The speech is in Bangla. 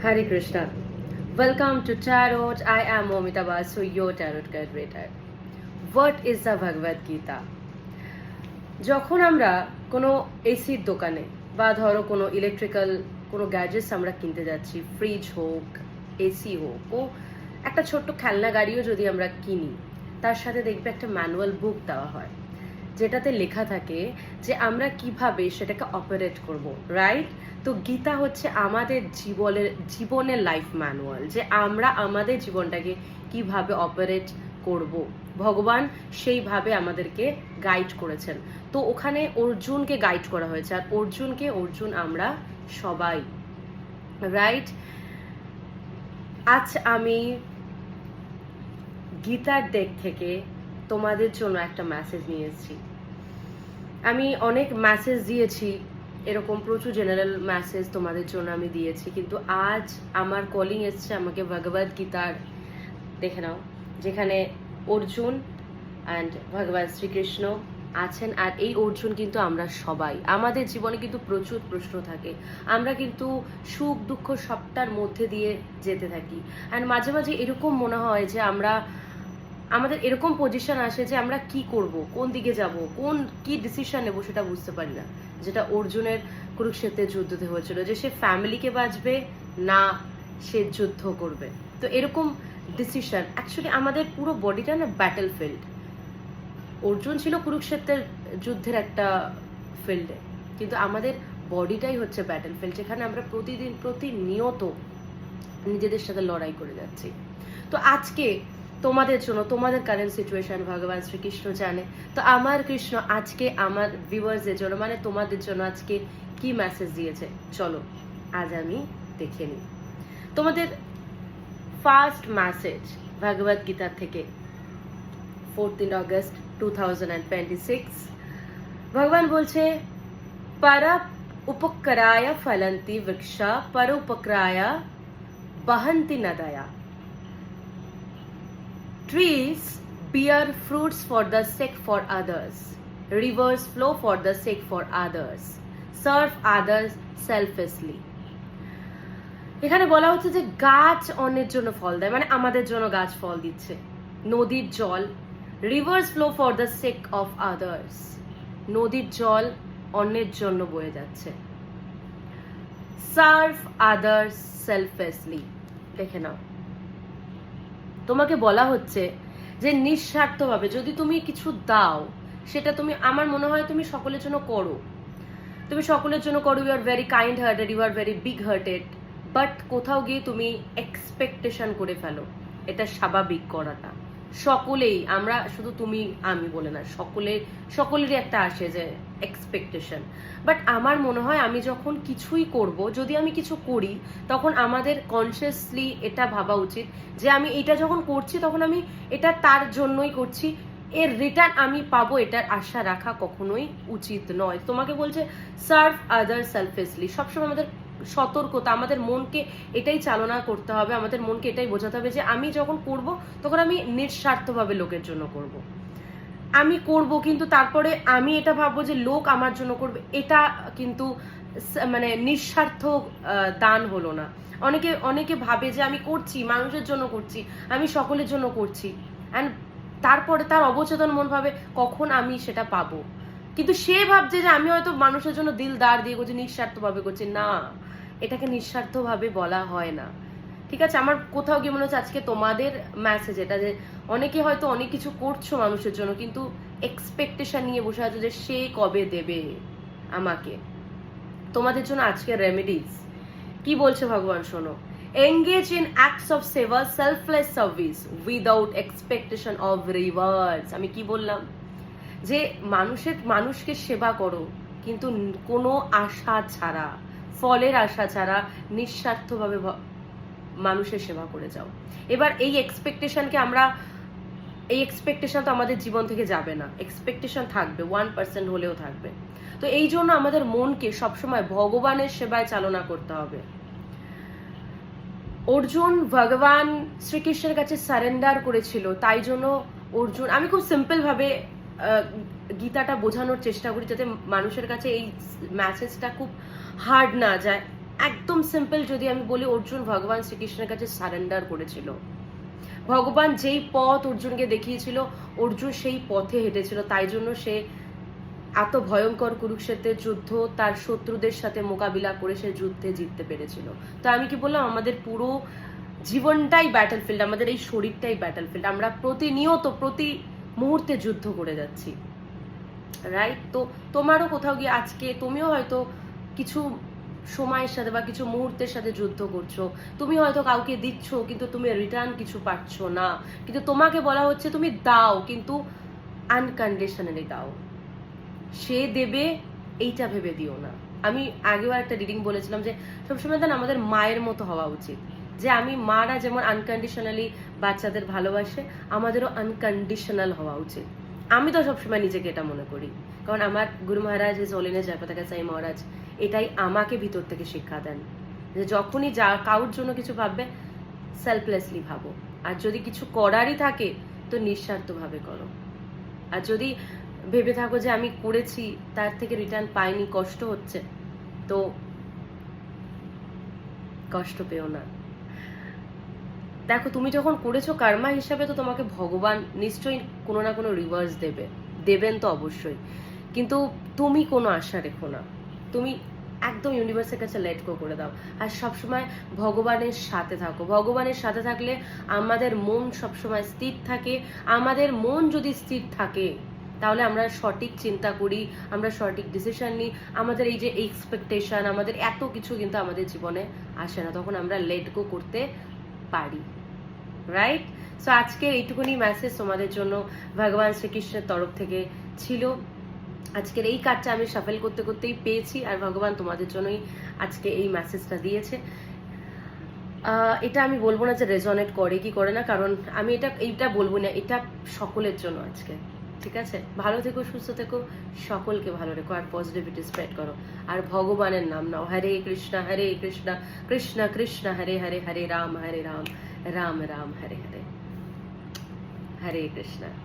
Hare Krishna. Welcome to Tarot. I am Momita Basu, your Tarot card reader. What is the Bhagavad Gita? যখন আমরা কোনো এসির দোকানে বা ধরো কোনো ইলেকট্রিক্যাল কোনো গ্যাজেটস আমরা কিনতে যাচ্ছি, ফ্রিজ হোক, এসি হোক, ও একটা ছোট্ট খেলনা গাড়িও যদি আমরা কিনি, তার সাথে দেখবে একটা ম্যানুয়াল বুক দেওয়া হয়, যেটাতে লেখা থাকে যে আমরা কিভাবে সেটাকে অপারেট করব, রাইট? তো গীতা হচ্ছে আমাদের জীবনের লাইফ ম্যানুয়াল, যে আমরা আমাদের জীবনটাকে কিভাবে অপারেট করব। ভগবান সেইভাবে আমাদেরকে গাইড করেছেন। তো ওখানে অর্জুনকে গাইড করা হয়েছে, আর অর্জুন আমরা সবাই, রাইট? আজ আমি গীতার ডেক থেকে তোমাদের জন্য একটা মেসেজ নিয়ে এসেছি। আমি অনেক মেসেজ দিয়েছি, এরকম প্রচুর জেনারেল মেসেজ তোমাদের জন্য আমি দিয়েছি, কিন্তু আজ আমার কলিং এসছে আমাকে ভগবদ গীতার, দেখে নাও, যেখানে অর্জুন অ্যান্ড ভগবান শ্রীকৃষ্ণ আছেন। আর এই অর্জুন কিন্তু আমরা সবাই, আমাদের জীবনে কিন্তু প্রচুর প্রশ্ন থাকে, আমরা কিন্তু সুখ দুঃখ সবটার মধ্যে দিয়ে যেতে থাকি। অ্যান্ড মাঝে মাঝে এরকম মনে হয় যে আমাদের এরকম পজিশন আসে যে আমরা কি করব, কোন দিকে যাব, কি ডিসিশন নেবো সেটা বুঝতে পারি না। যেটা অর্জুনের কুরুক্ষেত্রের যুদ্ধতে হয়েছিল, যে সে ফ্যামিলিকে বাঁচবে না সে যুদ্ধ করবে। তো এরকম ডিসিশন, অ্যাকচুয়ালি আমাদের পুরো বডিটা না ব্যাটল ফিল্ড। অর্জুন ছিল কুরুক্ষেত্রের যুদ্ধের একটা ফিল্ডে, কিন্তু আমাদের বডিটাই হচ্ছে ব্যাটল ফিল্ড, যেখানে আমরা প্রতিনিয়ত নিজেদের সাথে লড়াই করে যাচ্ছি। তো আজকে তোমাদের জন্য, তোমাদের কারেন্ট সিচুয়েশন ভগবান শ্রীকৃষ্ণ জানে। তো আমার কৃষ্ণ আজকে আমার ভিউয়ার্সদের জন্য, মানে তোমাদের জন্য আজকে কি মেসেজ দিয়েছে, চলো আজ আমি দেখে নিই। তোমাদের ফার্স্ট মেসেজ ভগবদ গীতা থেকে 14 অগস্ট 2026। ভগবান বলছে, পর উপকারায় ফলন্তি বৃক্ষা পর উপকারায় বহন্তি নদয়া। Trees bear fruits for the sake for others. Rivers flow for the sake for others. Serve others selflessly. এখানে বলা হচ্ছে যে গাছ অন্যের জন্য ফল দেয়, মানে আমাদের জন্য গাছ ফল দিচ্ছে। নদীর জল, rivers flow for the sake of others, নদীর জল অন্যের জন্য বয়ে যাচ্ছে। সার্ভ আদার্স সেলফলেসলি, দেখে নাও, তোমাকে বলা হচ্ছে যে নিঃস্বার্থভাবে যদি তুমি কিছু দাও, সেটা তুমি, আমার মনে হয় তুমি সকলের জন্য করো, তুমি সকলের জন্য করো। You are very kind hearted, you are very big hearted, but কোথাও গিয়ে তুমি এক্সপেকটেশন করে ফেলো। এটা স্বাভাবিক করাটা, সকলেই, আমরা শুধু তুমি আমি বলে না, সকলেরই একটা আসে যে এক্সপেকটেশন। বাট আমার মনে হয় আমি যখন কিছুই করব, যদি আমি কিছু করি, তখন আমাদের কনসিয়াসলি এটা ভাবা উচিত যে আমি এটা যখন করছি তখন আমি এটা তার জন্যই করছি, এর রিটার্ন আমি পাবো, এটার আশা রাখা কখনোই উচিত নয়। তোমাকে বলছে সার্ভ আদার সেলফলেসলি। সবসময় আমাদের সতর্কতা, আমাদের মনকে এটাই চালনা করতে হবে, আমাদের মনকে এটাই বোঝাতে হবে যে আমি যখন করব তখন আমি নিঃস্বার্থভাবে লোকের জন্য করব। আমি করব, কিন্তু তারপরে আমি এটা ভাববো যে লোক আমার জন্য করবে, এটা কিন্তু মানে নিঃস্বার্থ দান হলো না। অনেকে ভাবে যে আমি করছি, মানুষের জন্য করছি, আমি সকলের জন্য করছি, অ্যান্ড তারপরে তার অবচেতন মন ভাবে কখন আমি সেটা পাবো। কিন্তু সে ভাবছে যে আমি হয়তো মানুষের জন্য দিল দাঁড় দিয়ে করছি, নিঃস্বার্থভাবে করছি। না, এটাকে নিঃস্বার্থভাবে বলা হয় না, ঠিক আছে? আমার কোথাও গিয়ে মনে হচ্ছে আজকে তোমাদের মেসেজ এটা, যে অনেকে হয়তো অনেক কিছু করছো মানুষের জন্য, কিন্তু এক্সপেকটেশন নিয়ে বসে আছো যে সে কবে দেবে আমাকে। তোমাদের জন্য আজকে রেমেডিজ কি বলছে ভগবান, শোনো। এঙ্গেজ ইন অ্যাক্টস অফ সেবা, selfless service without expectation of rewards. আমি কি বললাম? যে মানুষকে সেবা করো, কিন্তু কোনো আশা ছাড়া, ফলের আশা ছাড়া, নিঃস্বার্থভাবে মানুষের সেবা করে যাও। এবার এই এক্সপেকটেশন তো আমাদের জীবন থেকে যাবে না, এক্সপেকটেশন থাকবে, 1% হলেও থাকবে। তো এই জন্য আমাদের মনকে সবসময় ভগবানের সেবায় চালনা করতে হবে। অর্জুন ভগবান শ্রীকৃষ্ণের কাছে সারেন্ডার করেছিল, তাই জন্য অর্জুন, আমি খুব সিম্পল ভাবে গীতাটা বোঝানোর চেষ্টা করি যাতে মানুষের কাছে এই মেসেজটা খুব হার্ড না যায়। একদম সিম্পল যদি আমি বলি, অর্জুন ভগবান শ্রীকৃষ্ণের কাছে সারেন্ডার করেছিল। ভগবান যেই পথ অর্জুনকে দেখিয়েছিল, অর্জুন সেই পথে হেঁটেছিল, তাই জন্য সে এত ভয়ঙ্কর কুরুক্ষেত্রের যুদ্ধ তার শত্রুদের সাথে মোকাবিলা করে সে যুদ্ধে জিততে পেরেছিল। তো আমি কি বললাম, আমাদের পুরো জীবনটাই ব্যাটলফিল্ড, আমাদের এই শরীরটাই ব্যাটলফিল্ড, আমরা প্রতিনিয়ত প্রতি মুহূর্তে যুদ্ধ করে যাচ্ছি, রাইট? তো তোমারও কোথাও গিয়ে আজকে তুমিও হয়তো কিছু সময়ের সাথে বা কিছু মুহূর্তের সাথে যুদ্ধ করছো, তুমি হয়তো কাউকে দিচ্ছ কিন্তু তুমি রিটার্ন কিছু পাচ্ছ না, কিন্তু তোমাকে বলা হচ্ছে তুমি দাও, কিন্তু আনকন্ডিশনালি দাও। সে দেবে এইটা ভেবে দিও না। আমি আগেও একটা রিডিং বলেছিলাম যে সবসময় দেন আমাদের মায়ের মতো হওয়া উচিত, যে আমি মারা যেমন আনকন্ডিশনালি বাচ্চাদের ভালোবাসে, আমাদেরও আনকন্ডিশনাল হওয়া উচিত। আমি তো সবসময় নিজেকে এটা মনে করি, কারণ আমার গুরু মহারাজ ইজ হোলিনেস জয়পতাকা সাই মহারাজ এটাই আমাকে ভিতর থেকে শিক্ষা দেন, যে যখনই যা কারোর জন্য কিছু ভাববে সেলফলেসলি ভাবো, আর যদি কিছু করারই থাকে তো নিঃস্বার্থভাবে করো। আর যদি ভেবে থাকো যে আমি করেছি তার থেকে রিটার্ন পাইনি, কষ্ট হচ্ছে, তো কষ্ট পেও না। দেখো, তুমি যখন করেছো কর্মা হিসাবে, তো তোমাকে ভগবান নিশ্চয়ই কোনো না কোনো রিভার্স দেবেন তো অবশ্যই, কিন্তু তুমি কোনো আশা রেখো না, তুমি একদম ইউনিভার্সের কাছে লেট গো করে দাও, আর সবসময় ভগবানের সাথে থাকো। ভগবানের সাথে থাকলে আমাদের মন সবসময় স্থির থাকে। আমাদের মন যদি স্থির থাকে তাহলে আমরা সঠিক চিন্তা করি, আমরা সঠিক ডিসিশন নিই, আমাদের এই যে এক্সপেকটেশন, আমাদের এত কিছু কিন্তু আমাদের জীবনে আসে না, তখন আমরা লেট গো করতে পারি, রাইট? সো আজকে এইটুকুনি মেসেজ তোমাদের জন্য ভগবান শ্রীকৃষ্ণের তরফ থেকে ছিল। আজকের এই কার্ডটা আমি শাফেল করতে করতেই পেয়েছি, আর ভগবান তোমাদের জন্যই আজকে এই মেসেজটা দিয়েছে। এটা আমি বলবো না যে রেজনেট করে কি করে না, কারণ আমি এইটা বলবো না, এটা সকলের জন্য আজকে, ঠিক আছে? ভালো থেকো, সুস্থ থেকো, সকলকে ভালো রেখো, আর পজিটিভিটি স্প্রেড করো, আর ভগবানের নাম নাও। হরে কৃষ্ণ কৃষ্ণ কৃষ্ণ হরে হরে, হরে রাম রাম রাম হরে হরে, হরে কৃষ্ণ।